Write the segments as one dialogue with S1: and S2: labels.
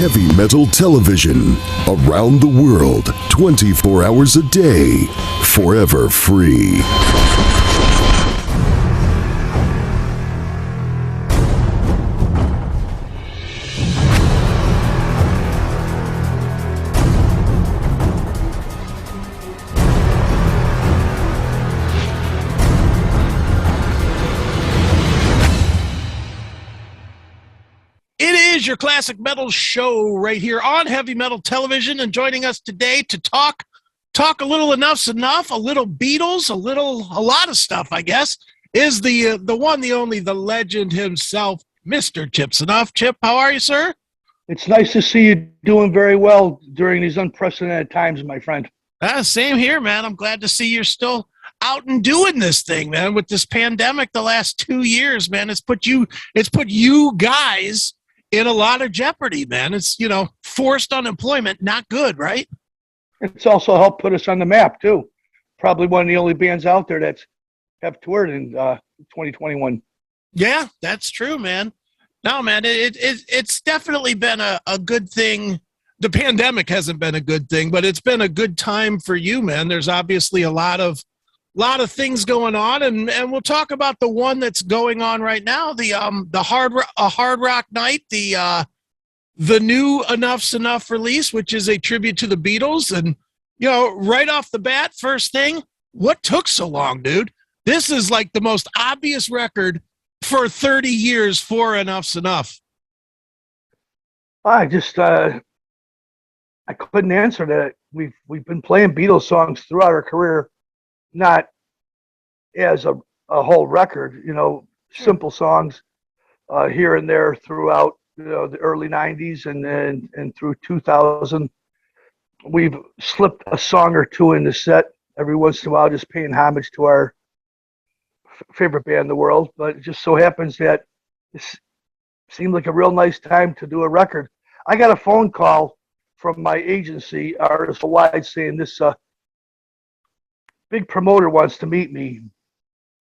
S1: Heavy metal television. Around the world, 24 hours a day. Forever free.
S2: Your classic metal show right here on Heavy Metal Television, and joining us today to talk a little ENUFF Z'NUFF, a little Beatles, a lot of stuff, I guess, is the one, the only, the legend himself, Mr. Chip Z'NUFF. Chip, how are you, sir?
S3: It's nice to see you doing very well during these unprecedented times, my friend.
S2: Same here, man. I'm glad to see you're still out and doing this thing, man. With this pandemic, the last 2 years, man, it's put you guys in a lot of jeopardy, man. It's, forced unemployment, not good, right?
S3: It's also helped put us on the map, too. Probably one of the only bands out there that have toured in 2021.
S2: Yeah, that's true, man. No, man, it's definitely been a good thing. The pandemic hasn't been a good thing, but it's been a good time for you, man. There's obviously a lot of things going on, and we'll talk about the one that's going on right now, the Hard Rock Night, the new ENUFF Z'NUFF release, which is a tribute to the Beatles. And right off the bat, first thing, what took so long, dude? This is like the most obvious record for 30 years for ENUFF Z'NUFF.
S3: I couldn't answer that. We've been playing Beatles songs throughout our career, not as a whole record, simple songs here and there throughout the early 90s and through 2000. We've slipped a song or two in the set every once in a while, just paying homage to our favorite band in the world. But it just so happens that it seemed like a real nice time to do a record. I got a phone call from my agency, Artists Worldwide, saying this big promoter wants to meet me.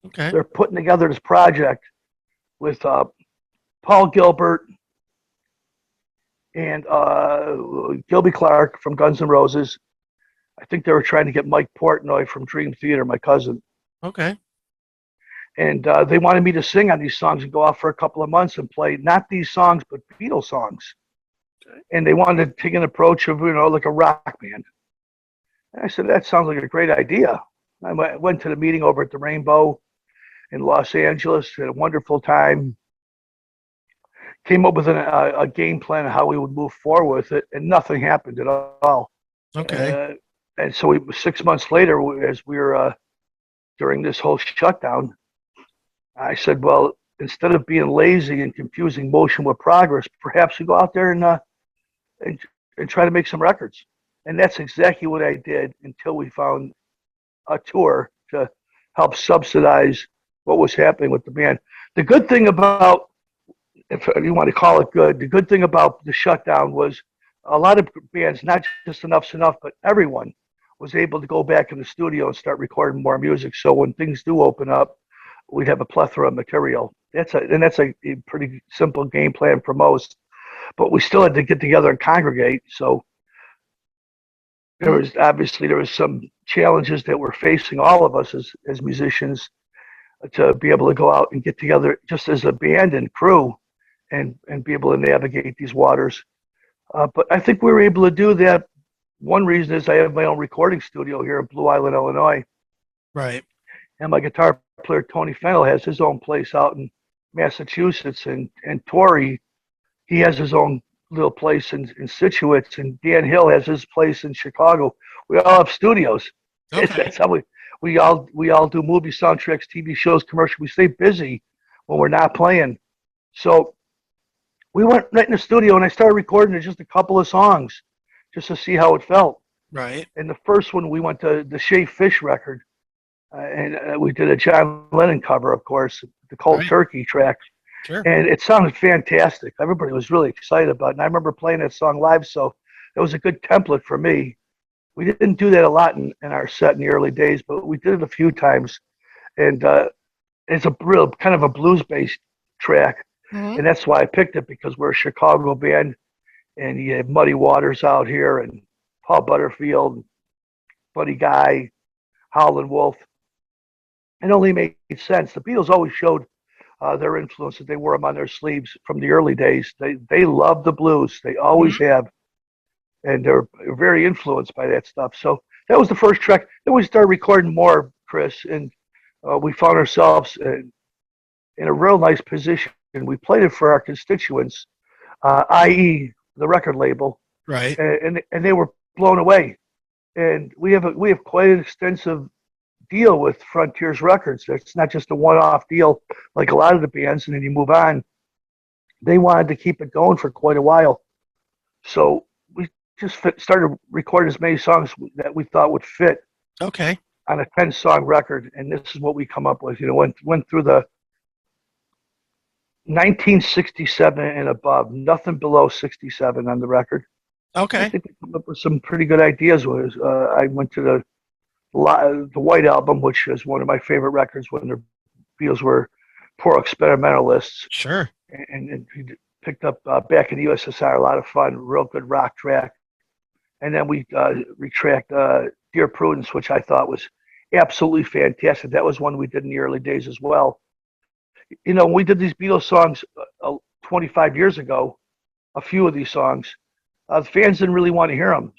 S2: Okay.
S3: They're putting together this project with Paul Gilbert and Gilby Clarke from Guns N' Roses. I think they were trying to get Mike Portnoy from Dream Theater, my cousin.
S2: Okay.
S3: And they wanted me to sing on these songs and go off for a couple of months and play not these songs, but Beatles songs. Okay. And they wanted to take an approach of, like a rock band. And I said, that sounds like a great idea. I went to the meeting over at the Rainbow in Los Angeles, had a wonderful time, came up with a game plan of how we would move forward with it, and nothing happened at all.
S2: Okay.
S3: And so 6 months later, as we were during this whole shutdown, I said, well, instead of being lazy and confusing motion with progress, perhaps we go out there and try to make some records. And that's exactly what I did until we found a tour to help subsidize what was happening with the band. The good thing about, if you want to call it good, the good thing about the shutdown was a lot of bands, not just ENUFF Z'NUFF, but everyone was able to go back in the studio and start recording more music. So when things do open up, we'd have a plethora of material. That's a pretty simple game plan for most, but we still had to get together and congregate. So there was some challenges that were facing all of us as musicians to be able to go out and get together just as a band and crew and be able to navigate these waters. But I think we were able to do that. One reason is I have my own recording studio here in Blue Island, Illinois.
S2: Right.
S3: And my guitar player, Tony Fennell, has his own place out in Massachusetts. And Tori, he has his own little place in Scituate, and Dan Hill has his place in Chicago. We all have studios.
S2: Okay.
S3: That's how we all do movie soundtracks, TV shows, commercials. We stay busy when we're not playing. So we went right in the studio and I started recording just a couple of songs just to see how it felt.
S2: Right.
S3: And the first one, we went to the Shea Fish record, and we did a John Lennon cover, of course, the Cold Turkey track.
S2: Sure.
S3: And it sounded fantastic. Everybody was really excited about it. And I remember playing that song live, so it was a good template for me. We didn't do that a lot in our set in the early days, but we did it a few times. And it's a real kind of a blues-based track. Mm-hmm. And that's why I picked it, because we're a Chicago band and you had Muddy Waters out here, and Paul Butterfield, Buddy Guy, Howlin' Wolf. It only made sense. The Beatles always showed their influence, that they wore them on their sleeves from the early days. They loved the blues. They always have, and they're very influenced by that stuff. So that was the first track. Then we started recording more, Chris, and we found ourselves in a real nice position. We played it for our constituents, i.e., the record label,
S2: Right.
S3: and they were blown away. And we have quite an extensive deal with Frontiers Records. It's not just a one-off deal like a lot of the bands, and then you move on. They wanted to keep it going for quite a while, so we just started recording as many songs that we thought would fit.
S2: Okay.
S3: On a 10-song record, and this is what we come up with. You know, went through the 1967 and above, nothing below 67 on the record.
S2: Okay.
S3: I think we come up with some pretty good ideas. I went to the White Album, which is one of my favorite records when the Beatles were poor experimentalists.
S2: Sure.
S3: And we picked up Back in the USSR, a lot of fun, real good rock track. And then we retracked Dear Prudence, which I thought was absolutely fantastic. That was one we did in the early days as well. You know, when we did these Beatles songs 25 years ago, a few of these songs, the fans didn't really want to hear them.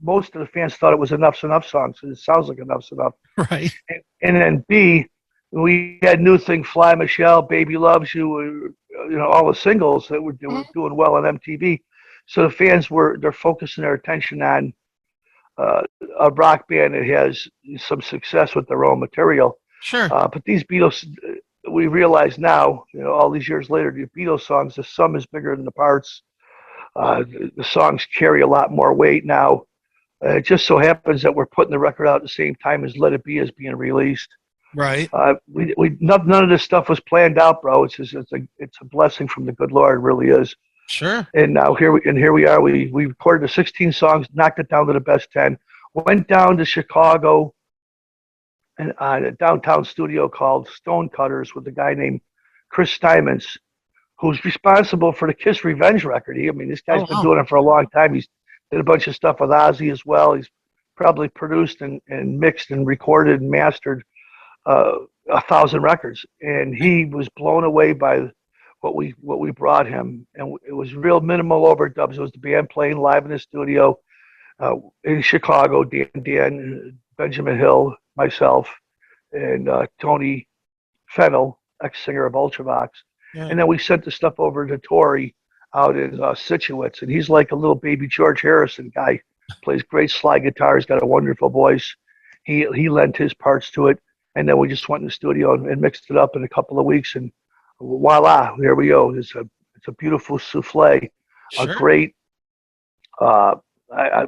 S3: Most of the fans thought it was Enuff's Enough songs. It sounds like Enuff's Enough.
S2: Right.
S3: And then B, we had New Thing, Fly Michelle, Baby Loves You, you know, all the singles that were doing well on MTV. So the fans they're focusing their attention on a rock band that has some success with their own material.
S2: Sure.
S3: But these Beatles, we realize now, you know, all these years later, the Beatles songs, the sum is bigger than the parts. The songs carry a lot more weight now. It just so happens that we're putting the record out at the same time as Let It Be is being released.
S2: Right.
S3: None of this stuff was planned out, bro. It's a blessing from the good Lord, it really is.
S2: Sure.
S3: And now here we are. We recorded the 16 songs, knocked it down to the best 10. Went down to Chicago and a downtown studio called Stonecutters with a guy named Chris Steinmetz, who's responsible for the Kiss Revenge record. This guy's been doing it for a long time. He's did a bunch of stuff with Ozzy as well. He's probably produced and mixed and recorded and mastered 1,000 records. And he was blown away by what we brought him. And it was real minimal overdubs. It was the band playing live in the studio in Chicago. Dan, Benjamin Hill, myself, and Tony Fennell, ex-singer of Ultravox. Yeah. And then we sent the stuff over to Tori out in Scituate, and he's like a little baby George Harrison guy. Plays great slide guitar. He's got a wonderful voice. He lent his parts to it, and then we just went in the studio and mixed it up in a couple of weeks, and voila, here we go. It's a beautiful souffle, sure. A great. I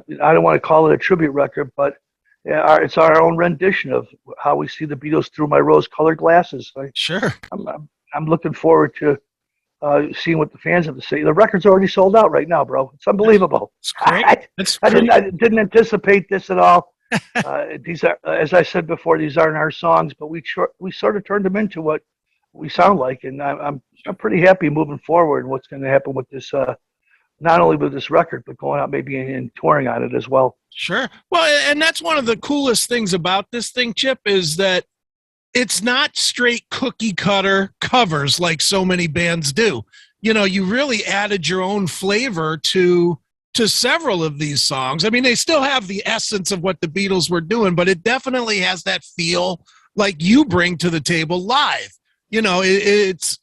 S3: don't want to call it a tribute record, but it's our own rendition of how we see the Beatles through my rose-colored glasses.
S2: Sure.
S3: I'm looking forward to seeing what the fans have to say. The record's already sold out right now, bro. It's unbelievable.
S2: It's great.
S3: I didn't anticipate this at all. These are, as I said before, these aren't our songs, but we sort of turned them into what we sound like, and I'm pretty happy moving forward. What's going to happen with this? Not only with this record, but going out maybe and touring on it as well.
S2: Sure. Well, and that's one of the coolest things about this thing, Chip, is that it's not straight cookie cutter covers like so many bands do. You know, you really added your own flavor to several of these songs. I mean, they still have the essence of what the Beatles were doing, but it definitely has that feel like you bring to the table live. You know, it's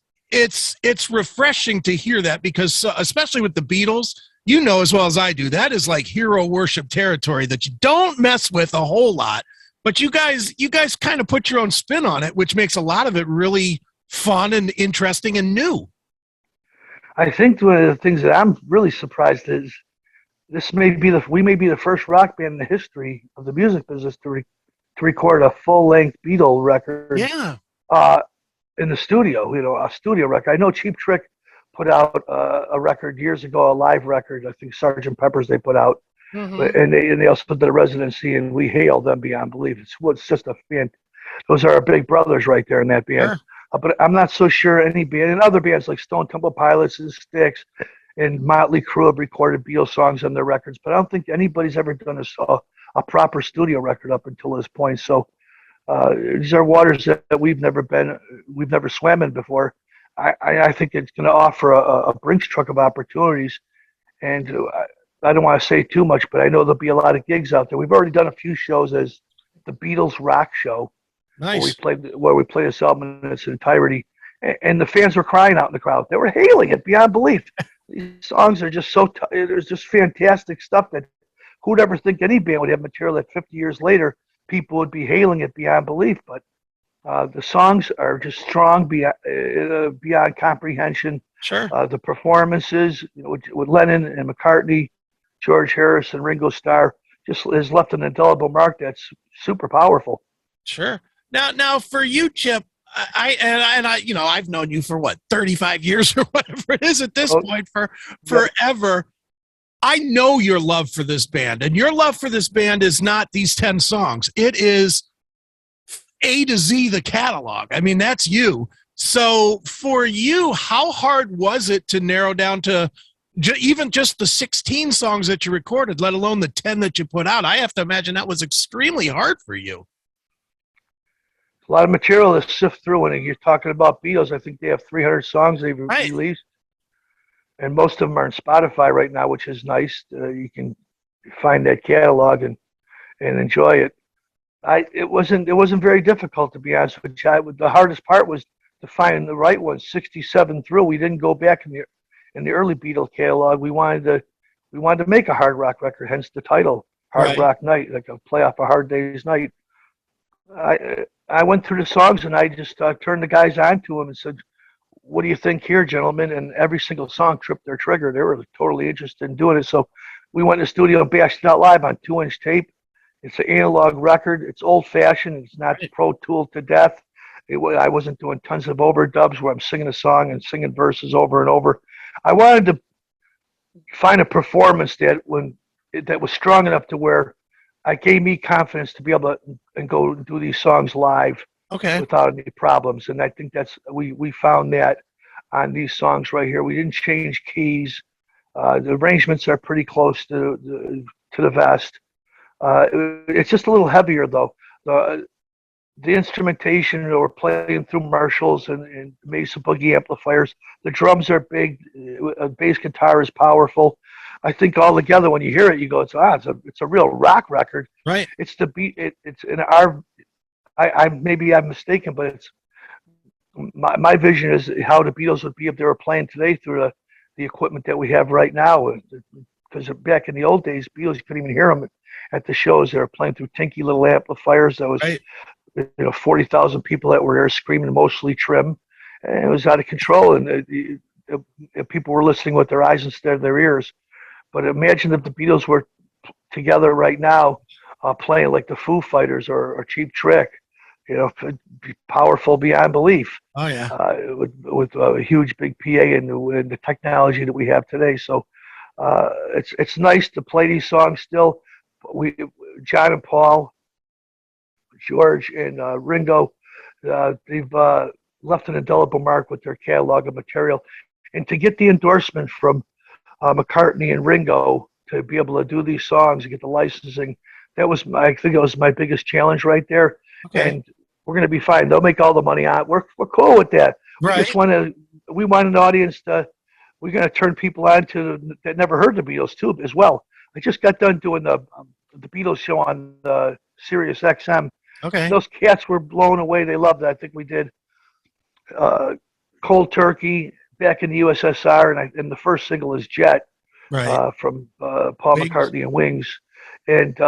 S2: refreshing to hear that, because especially with the Beatles, you know as well as I do, that is like hero worship territory that you don't mess with a whole lot. But you guys kind of put your own spin on it, which makes a lot of it really fun and interesting and new.
S3: I think one of the things that I'm really surprised is we may be the first rock band in the history of the music business to record a full-length Beatle record.
S2: Yeah.
S3: In the studio, you know, a studio record. I know Cheap Trick put out a record years ago, a live record. I think Sgt. Pepper's they put out. Mm-hmm. And they also did a residency, and we hailed them beyond belief. It's just a fan. Those are our big brothers right there in that band. Sure. But I'm not so sure any band, and other bands like Stone Temple Pilots and Styx and Motley Crue have recorded Beatles songs on their records, but I don't think anybody's ever done a proper studio record up until this point. So these are waters that we've never swam in before. I think it's going to offer a Brinks truck of opportunities, and I don't want to say too much, but I know there'll be a lot of gigs out there. We've already done a few shows as the Beatles Rock Show.
S2: Nice.
S3: Where we played this album in its entirety, and the fans were crying out in the crowd. They were hailing it beyond belief. These songs are just there's just fantastic stuff that who'd ever think any band would have material that 50 years later people would be hailing it beyond belief. But the songs are just strong beyond comprehension.
S2: Sure.
S3: The performances, with Lennon and McCartney, George Harrison, Ringo Starr, just has left an indelible mark that's super powerful.
S2: Sure. Now for you, Chip, I've known you for 35 years or whatever it is at this point, for forever. I know your love for this band, and your love for this band is not these 10 songs. It is A to Z, the catalog. I mean, that's you. So for you, how hard was it to narrow down to even just the 16 songs that you recorded, let alone the 10 that you put out? I have to imagine that was extremely hard for you.
S3: A lot of material to sift through, and you're talking about Beatles. I think they have 300 songs they've released, and most of them are on Spotify right now, which is nice. You can find that catalog and enjoy it. It wasn't very difficult, to be honest with you. The hardest part was to find the right ones. 67 through, we didn't go back in the early Beatles catalog. We wanted to make a hard rock record, hence the title, Hard Rock Night, like a play off a Hard Day's Night. I went through the songs, and I just turned the guys on to them and said, "What do you think here, gentlemen?" And every single song tripped their trigger. They were totally interested in doing it. So we went to the studio and bashed it out live on 2-inch tape. It's an analog record. It's old-fashioned. It's not Pro Tool to death. I wasn't doing tons of overdubs where I'm singing a song and singing verses over and over. I wanted to find a performance that was strong enough to where it gave me confidence to be able to and go and do these songs live without any problems. And I think we found that on these songs right here. We didn't change keys. The arrangements are pretty close to the vest. It's just a little heavier though. The instrumentation, we're playing through Marshalls and Mesa Boogie amplifiers. The drums are big. Bass guitar is powerful. I think all together, when you hear it, you go, it's a real rock record. Right. It's the beat. It's in our. Maybe I'm mistaken, but it's my vision is how the Beatles would be if they were playing today through the equipment that we have right now. Because back in the old days, Beatles, you couldn't even hear them at the shows. They were playing through tinky little amplifiers. That was 40,000 people that were there screaming, mostly trim, and it was out of control. And people were listening with their eyes instead of their ears. But imagine if the Beatles were together right now, playing like the Foo Fighters or Cheap Trick, powerful beyond belief. Oh yeah. With a huge big PA and the technology that we have today. So it's nice to play these songs still. John and Paul, George and Ringo, they've left an indelible mark with their catalog of material, and to get the endorsement from McCartney and Ringo to be able to do these songs and get the licensing, I think it was my biggest challenge right there. Okay. And we're going to be fine. They'll make all the money on it. We're cool with that. Right. We want an audience we're going to turn people on that never heard the Beatles too as well. I just got done doing the Beatles show on Sirius XM. Okay. Those cats were blown away. They loved it. I think we did Cold Turkey, Back in the USSR, and the first single is Jet, from Paul McCartney and Wings. And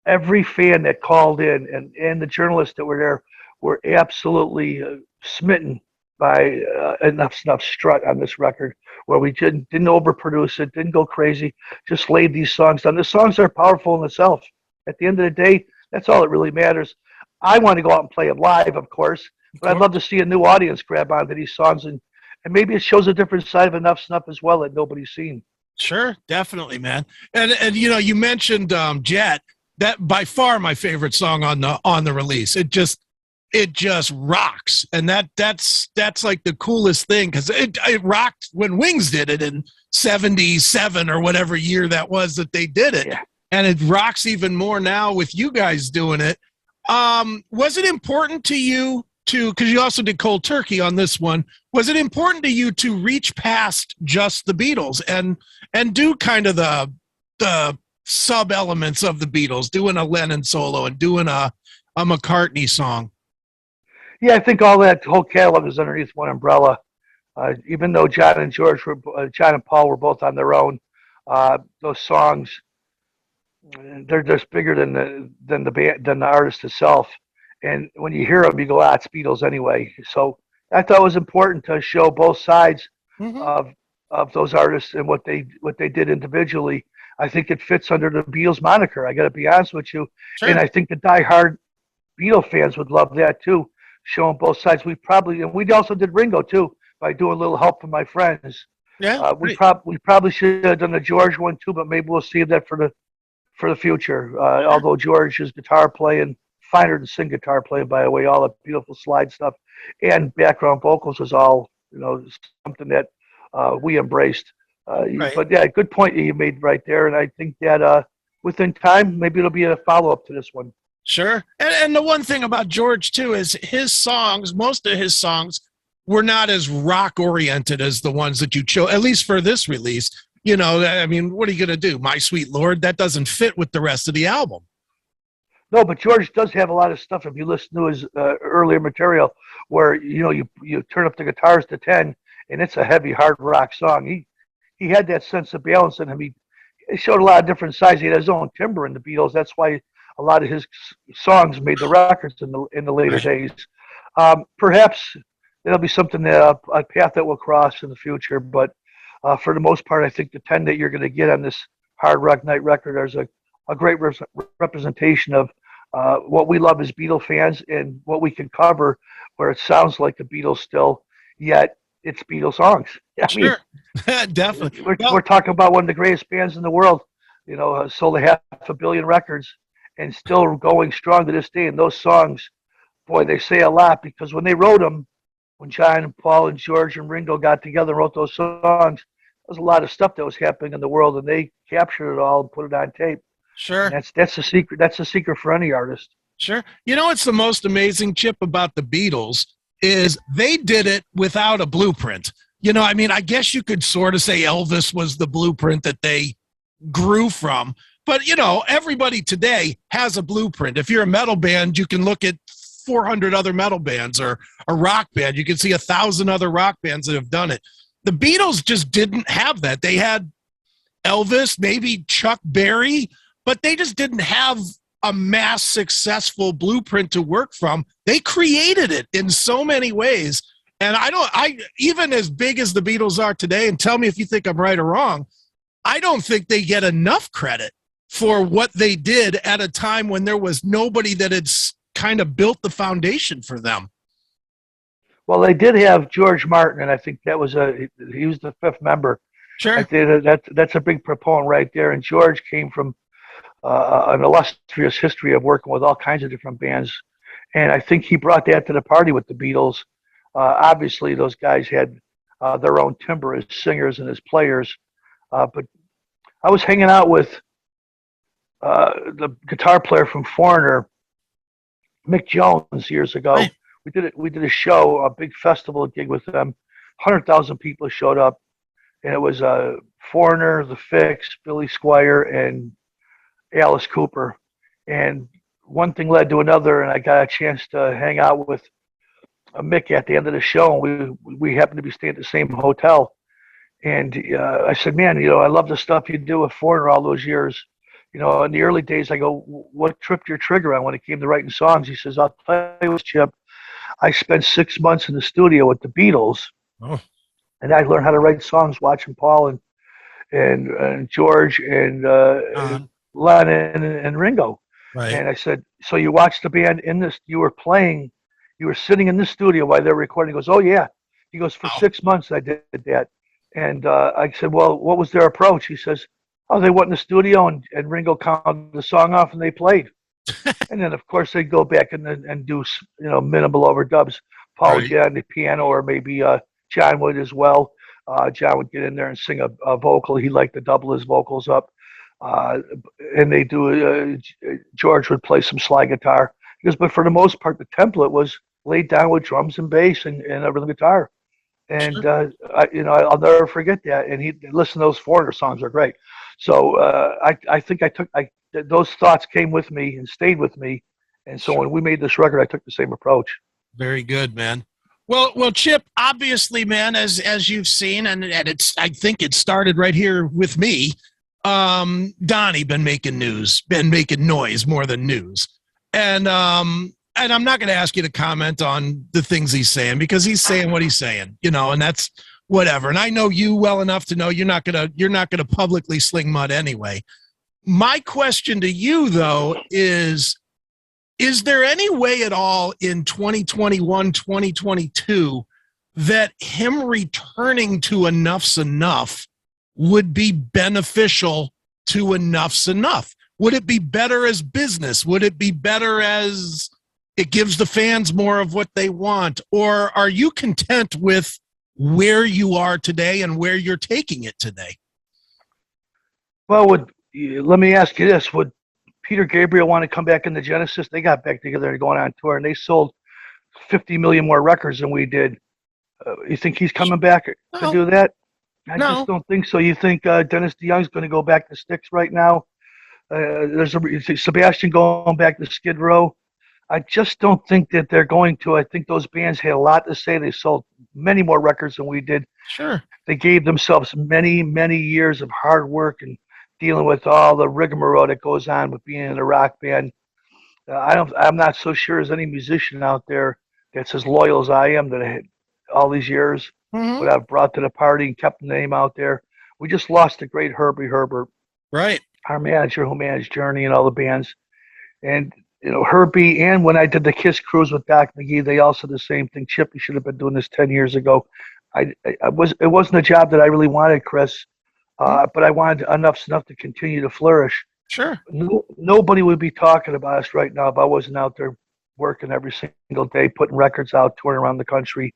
S3: every fan that called in and the journalists that were there were absolutely smitten by ENUFF Z'NUFF'S strut on this record, where we didn't overproduce it, didn't go crazy, just laid these songs down. The songs are powerful in themselves. At the end of the day, that's all that really matters. I want to go out and play it live, of course, but I'd love to see a new audience grab onto these songs, and maybe it shows a different side of ENUFF Z'NUFF as well that nobody's seen. Sure, definitely, man. And you mentioned Jet. That by far my favorite song on the release. It
S2: it just rocks. And that's like the coolest thing, because it rocked when Wings did it in 77 or whatever year that was that they did it.
S3: Yeah.
S2: And it rocks even more now with you guys doing it. Was it important to you because you also did Cold Turkey on this one, was it important to you to reach past just the Beatles and do kind of the sub elements of the Beatles, doing a Lennon solo and doing a McCartney song?
S3: Yeah, I think all that whole catalog is underneath one umbrella. Even though John and Paul were both on their own, those songs, they're just bigger than the band, than the artist itself. And when you hear them, you go, it's Beatles anyway. So I thought it was important to show both sides of those artists and what they did individually. I think it fits under the Beatles moniker. I got to be honest with you. Sure. And I think the diehard Beatle fans would love that too, showing both sides. And we also did Ringo too, by doing a little help from my friends.
S2: Yeah,
S3: we probably should have done the George one too, but maybe we'll save that for the future. Although George's guitar playing, finer than Sing guitar playing, by the way, all the beautiful slide stuff and background vocals was all, something that we embraced. Right. But yeah, good point you made right there. And I think that within time, maybe it'll be a follow-up to this one.
S2: Sure. And the one thing about George too is his songs, most of his songs were not as rock oriented as the ones that you chose, at least for this release. I mean, what are you going to do? My Sweet Lord, that doesn't fit with the rest of the album.
S3: No, but George does have a lot of stuff. If you listen to his earlier material where, you turn up the guitars to 10 and it's a heavy hard rock song. He had that sense of balance in him. He showed a lot of different sides. He had his own timbre in the Beatles. That's why a lot of his songs made the records in the later days. Perhaps that'll be something that a path that we'll cross in the future. But for the most part, I think the 10 that you're going to get on this Hard Rock Night record is a great representation of what we love as Beatle fans and what we can cover, where it sounds like the Beatles still, yet it's Beatles songs.
S2: Sure, definitely.
S3: We're talking about one of the greatest bands in the world. Sold 500 million records and still going strong to this day. And those songs, boy, they say a lot, because when they wrote them, when John and Paul and George and Ringo got together and wrote those songs, there was a lot of stuff that was happening in the world, and they captured it all and put it on tape.
S2: Sure.
S3: And that's the secret. That's the secret for any artist.
S2: Sure. It's the most amazing, Chip, about the Beatles is they did it without a blueprint. I guess you could sort of say Elvis was the blueprint that they grew from. But, everybody today has a blueprint. If you're a metal band, you can look at 400 other metal bands, or a rock band. You can see 1,000 other rock bands that have done it. The Beatles just didn't have that. They had Elvis, maybe Chuck Berry, but they just didn't have a mass successful blueprint to work from. They created it in so many ways. And even as big as the Beatles are today, and tell me if you think I'm right or wrong, I don't think they get enough credit for what they did at a time when there was nobody that had kind of built the foundation for them.
S3: Well, they did have George Martin, and I think he was the fifth member.
S2: Sure.
S3: That's a big proponent right there. And George came from an illustrious history of working with all kinds of different bands. And I think he brought that to the party with the Beatles. Obviously, those guys had their own timbre as singers and as players. But I was hanging out with the guitar player from Foreigner, Mick Jones, years ago. Hey. We did a show, a big festival gig with them. 100,000 people showed up. And it was Foreigner, The Fix, Billy Squier, and Alice Cooper. And one thing led to another, and I got a chance to hang out with Mick at the end of the show. And we happened to be staying at the same hotel. And I said, man, I love the stuff you do with Foreigner all those years. In the early days, I go, what tripped your trigger on when it came to writing songs? He says, I'll tell you what, Chip, I spent 6 months in the studio with the Beatles. Oh. And I learned how to write songs watching Paul and George and Lennon and Ringo. Right. And I said, so you watched the band in this, you were sitting in the studio while they were recording. He goes, oh yeah. He goes, for 6 months I did that. And I said, well, what was their approach? He says, oh, they went in the studio and Ringo counted the song off and they played. And then, of course, they'd go back and do, minimal overdubs. Paul would get on the piano, or maybe John would as well. John would get in there and sing a vocal. He liked to double his vocals up. And they do, George would play some slide guitar. But for the most part, the template was laid down with drums and bass and a rhythm guitar. And,
S2: Sure.
S3: I'll never forget that. And he listen to those Foreigner songs are great. So I think those thoughts came with me and stayed with me. And so when we made this record, I took the same approach.
S2: Very good, man. Well, Chip, obviously, man, as you've seen, and I think it started right here with me. Donnie been making noise more than news. And I'm not going to ask you to comment on the things he's saying, because he's saying what he's saying, and that's whatever. And I know you well enough to know you're not going to publicly sling mud anyway. My question to you, though, is there any way at all in 2021, 2022 that him returning to ENUFF Z'NUFF would be beneficial to ENUFF Z'NUFF? Would it be better as business? Would it be better as it gives the fans more of what they want? Or are you content with where you are today and where you're taking it today?
S3: Well, let me ask you this. Would Peter Gabriel want to come back into Genesis? They got back together and going on tour, and they sold 50 million more records than we did. You think he's coming back to do that? I just don't think so. You think Dennis DeYoung's going to go back to Styx right now? There's Sebastian going back to Skid Row. I just don't think that they're going to. I think those bands had a lot to say. They sold many more records than we did.
S2: Sure.
S3: They gave themselves many, many years of hard work and dealing with all the rigmarole that goes on with being in a rock band. I'm not so sure as any musician out there that's as loyal as I am, that I had all these years, what I've brought to the party and kept the name out there. We just lost the great Herbie Herbert,
S2: right?
S3: Our manager who managed Journey and all the bands. And Herbie, and when I did the Kiss cruise with Doc McGee, they also did the same thing. Chip, you should have been doing this 10 years ago. It wasn't a job that I really wanted, Chris. But I wanted ENUFF Z'NUFF to continue to flourish.
S2: Sure.
S3: Nobody would be talking about us right now if I wasn't out there working every single day, putting records out, touring around the country.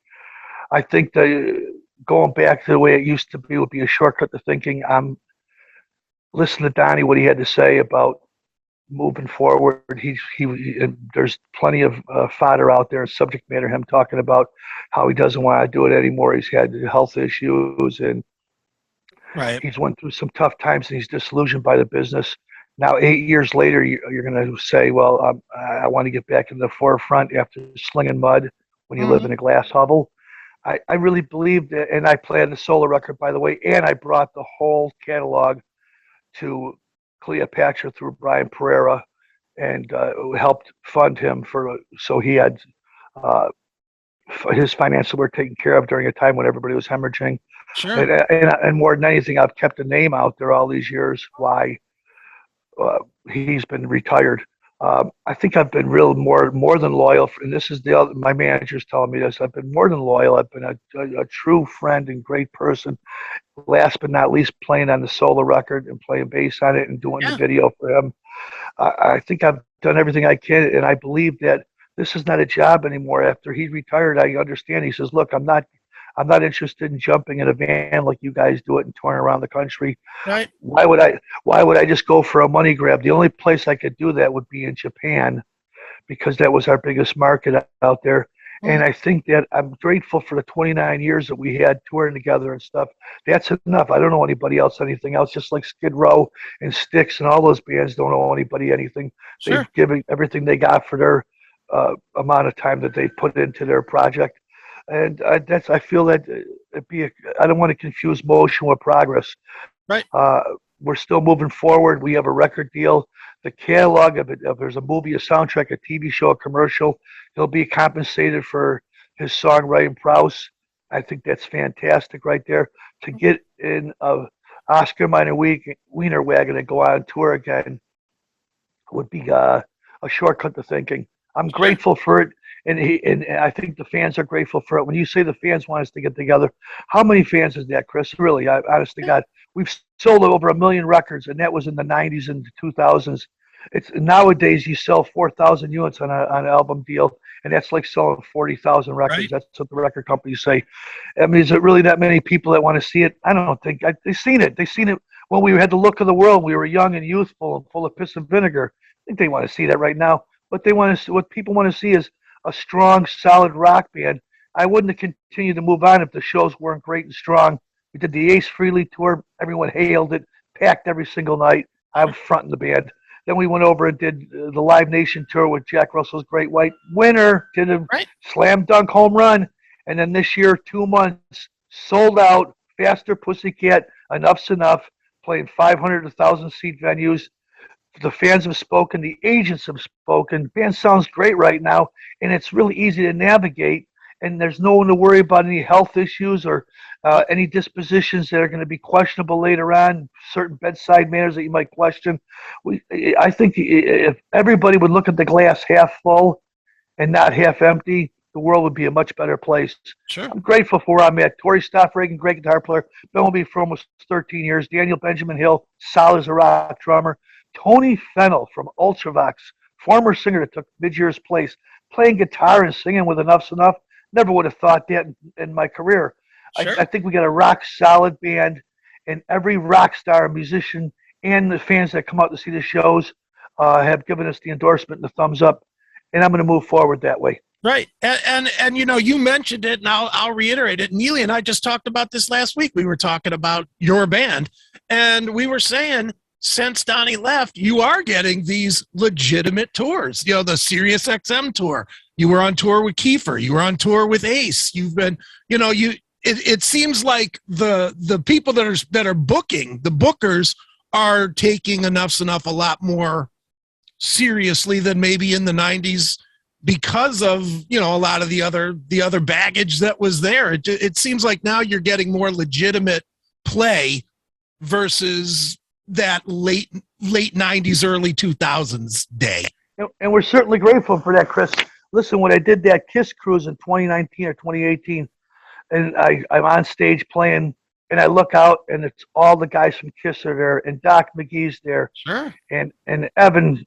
S3: I think that going back to the way it used to be would be a shortcut to thinking. I'm listening to Donnie, what he had to say about moving forward. There's plenty of fodder out there, subject matter, him talking about how he doesn't want to do it anymore. He's had health issues, and
S2: right.
S3: He's went through some tough times, and he's disillusioned by the business. Now, 8 years later, you're going to say, well, I want to get back in the forefront after slinging mud when you live in a glass hovel. I really believe that, and I planned the solo record, by the way, and I brought the whole catalog to Cleopatra through Brian Pereira, and helped fund him so he had his finances were taken care of during a time when everybody was hemorrhaging.
S2: Sure.
S3: And more than anything, I've kept the name out there all these years. Why he's been retired. I think I've been more than loyal. And this is my manager's telling me this. I've been more than loyal. I've been a true friend and great person. Last but not least, playing on the solo record and playing bass on it and doing the video for him. I think I've done everything I can, and I believe that this is not a job anymore. After he retired, I understand. He says, "Look, I'm not interested in jumping in a van like you guys do it and touring around the country.
S2: Right.
S3: Why would I just go for a money grab? The only place I could do that would be in Japan, because that was our biggest market out there. And I think that I'm grateful for the 29 years that we had touring together and stuff. That's enough. I don't know anybody else anything else, just like Skid Row and Styx and all those bands don't owe anybody anything.
S2: Sure.
S3: They've given everything they got for their amount of time that they put into their project. And I feel that I don't want to confuse motion with progress.
S2: Right.
S3: We're still moving forward. We have a record deal. The catalog of it, if there's a movie, a soundtrack, a TV show, a commercial, he'll be compensated for his songwriting prowess. I think that's fantastic right there. To get in a Oscar minor wiener wagon and go on tour again would be a shortcut to thinking. I'm grateful for it, and I think the fans are grateful for it. When you say the fans want us to get together, how many fans is that, Chris? Really, honest to God, we've sold over 1 million records, and that was in the 90s and the 2000s. It's nowadays you sell 4,000 units on an album deal, and that's like selling 40,000 records.
S2: Right.
S3: That's what the record companies say. I mean, is it really that many people that want to see it? I don't think. They've seen it. They've seen it when we had the look of the world. We were young and youthful and full of piss and vinegar. I think they want to see that right now. What they want to see, what people want to see, is a strong, solid rock band. I wouldn't have continued to move on if the shows weren't great and strong. We did the Ace Frehley tour. Everyone hailed it, packed every single night. I was fronting the band. Then we went over and did the Live Nation tour with Jack Russell's Great White. Winner, did a slam dunk home run. And then this year, 2 months, sold out, Faster Pussycat, Enuff's Enough, playing 500 to 1,000 seat venues. The fans have spoken, the agents have spoken. The band sounds great right now, and it's really easy to navigate. And there's no one to worry about any health issues or any dispositions that are going to be questionable later on, certain bedside manners that you might question. I think if everybody would look at the glass half full and not half empty, the world would be a much better place.
S2: Sure.
S3: I'm grateful for where I'm at. Torrey Stoffregan, great guitar player. Been with me for almost 13 years. Daniel Benjamin Hill, solid as a rock drummer. Tony Fennell from Ultravox, former singer that took mid-year's place, playing guitar and singing with Enuff's Enough. Never would have thought that in my career. Sure. I think we got a rock solid band, and every rock star, musician, and the fans that come out to see the shows have given us the endorsement and the thumbs up, and I'm going to move forward that way.
S2: Right. And you know, you mentioned it, and I'll reiterate it. Neely and I just talked about this last week. We were talking about your band, and we were saying, since Donnie left, you are getting these legitimate tours. You know, the Sirius XM tour. You were on tour with Kiefer. You were on tour with Ace. You've been, you know, it seems like the people that are booking, the bookers are taking Enuff's Enough a lot more seriously than maybe in the 90s because of, you know, a lot of the other baggage that was there. It seems like now you're getting more legitimate play versus that late 90s, early 2000s day.
S3: And we're certainly grateful for that, Chris. Listen, when I did that KISS cruise in 2019 or 2018, and I'm on stage playing, and I look out, and it's all the guys from KISS are there, and Doc McGee's there.
S2: Sure.
S3: And Evan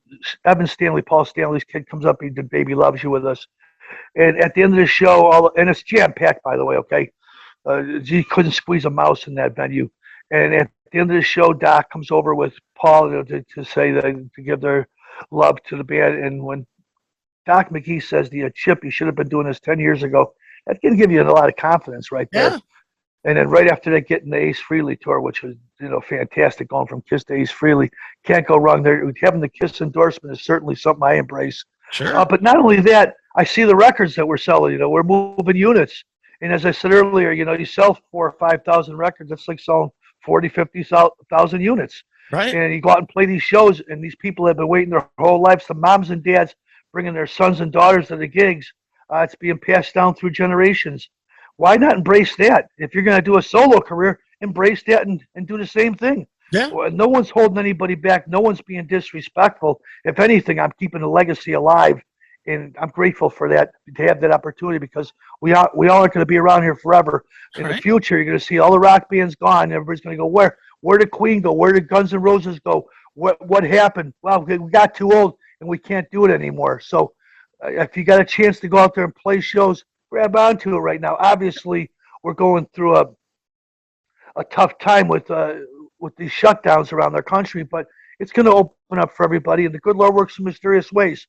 S3: Stanley, Paul Stanley's kid, comes up. He did Baby Loves You with us. And at the end of the show, and it's jam-packed, by the way, okay? You couldn't squeeze a mouse in that venue. And at the end of the show, Doc comes over with Paul to say that, to give their love to the band. And when Doc McGee says to you, Chip, you should have been doing this 10 years ago, that's going to give you a lot of confidence right there. Yeah. And then right after that, getting the Ace Frehley tour, which was, you know, fantastic, going from KISS to Ace Frehley. Can't go wrong there. Having the KISS endorsement is certainly something I embrace.
S2: Sure.
S3: But not only that, I see the records that we're selling. You know, we're moving units. And as I said earlier, you know, you sell 4,000 or 5,000 records. That's like selling 40, 50,000 units.
S2: Right.
S3: And you go out and play these shows, and these people have been waiting their whole lives. The moms and dads bringing their sons and daughters to the gigs. It's being passed down through generations. Why not embrace that? If you're going to do a solo career, embrace that and do the same thing.
S2: Yeah.
S3: No one's holding anybody back. No one's being disrespectful. If anything, I'm keeping the legacy alive, and I'm grateful for that, to have that opportunity, because we all are going to be around here forever. In the future, you're going to see all the rock bands gone. Everybody's going to go, where did Queen go? Where did Guns N' Roses go? What happened? Well, we got too old and we can't do it anymore. So if you got a chance to go out there and play shows, grab onto it right now. Obviously, we're going through a tough time with these shutdowns around our country, but it's going to open up for everybody, and the good Lord works in mysterious ways.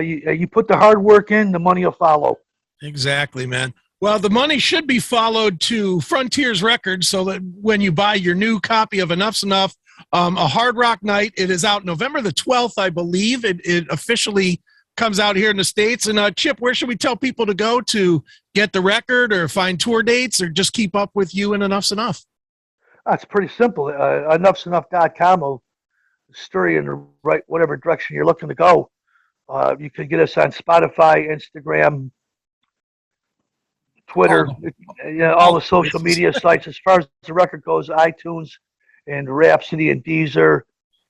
S3: You put the hard work in, the money will follow.
S2: Exactly, man. Well, the money should be followed to Frontiers Records, so that when you buy your new copy of Enuff's Enough, a Hard Rock Night, it is out November the 12th, I believe. It officially comes out here in the States. And Chip, where should we tell people to go to get the record, or find tour dates, or just keep up with you and Enuff's Enough?
S3: It's pretty simple. ENUFFZ'NUFF.com will steer you in the right, whatever direction you're looking to go. You can get us on Spotify, Instagram, Twitter, all the social media sites. As far as the record goes, iTunes and Rhapsody and Deezer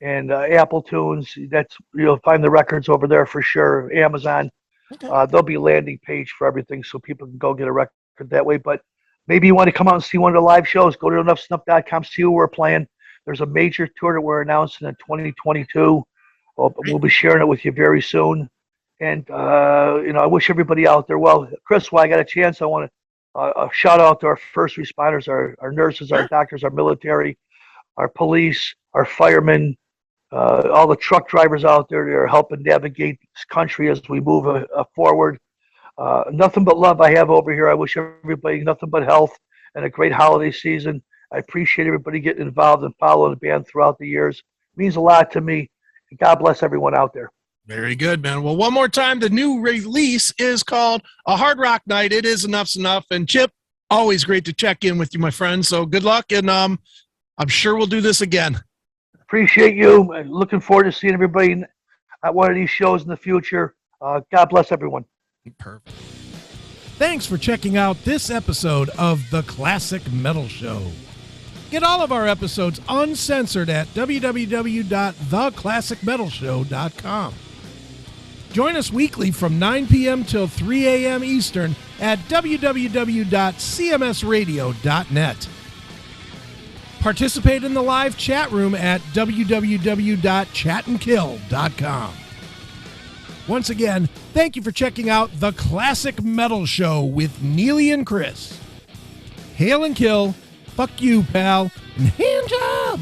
S3: and Apple Tunes. You'll find the records over there for sure. Amazon. Okay. There'll be a landing page for everything, so people can go get a record that way. But maybe you want to come out and see one of the live shows. Go to ENUFFZ'NUFF.com, see who we're playing. There's a major tour that we're announcing in 2022. Well, we'll be sharing it with you very soon. And, I wish everybody out there well. Chris, while I got a chance, I want to shout out to our first responders, our nurses, our doctors, our military, our police, our firemen, all the truck drivers out there that are helping navigate this country as we move forward. Nothing but love I have over here. I wish everybody nothing but health and a great holiday season. I appreciate everybody getting involved and following the band throughout the years. It means a lot to me. God bless everyone out there.
S2: Very good, man. Well, one more time, the new release is called A Hard Rock Night. It is ENUFF Z'NUFF. And Chip, always great to check in with you, my friend. So good luck, and I'm sure we'll do this again.
S3: Appreciate you. Looking forward to seeing everybody at one of these shows in the future. God bless everyone.
S2: Perfect.
S4: Thanks for checking out this episode of The Classic Metal Show. Get all of our episodes uncensored at www.theclassicmetalshow.com. Join us weekly from 9 p.m. till 3 a.m. Eastern at www.cmsradio.net. Participate in the live chat room at www.chatandkill.com. Once again, thank you for checking out The Classic Metal Show with Neely and Chris. Hail and kill, fuck you, pal, and hand job!